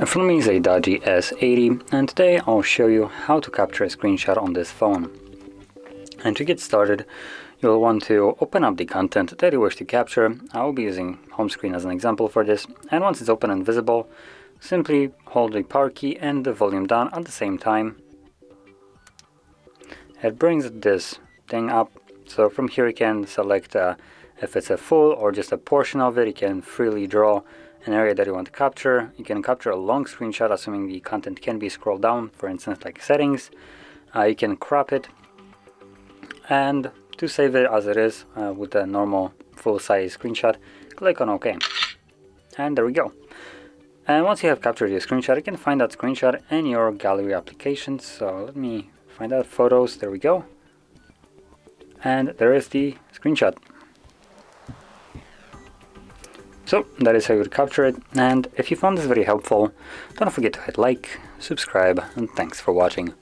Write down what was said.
From me is a DOOGEE S80, and today I'll show you how to capture a screenshot on this phone. And to get started, you'll want to open up the content that you wish to capture. I will be using home screen as an example for this, and once it's open and visible, simply hold the power key and the volume down at the same time. It brings this thing up, so from here you can select if it's a full or just a portion of it. You can freely draw an area that you want to capture. You can capture a long screenshot, assuming the content can be scrolled down, for instance like settings. You can crop it, and to save it as it is with a normal full-size screenshot, click on OK. And there we go. And once you have captured your screenshot, you can find that screenshot in your gallery applications. So let me find out photos. There we go. And there is the screenshot. So that is how you would capture it, and if you found this very helpful, don't forget to hit like, subscribe, and thanks for watching.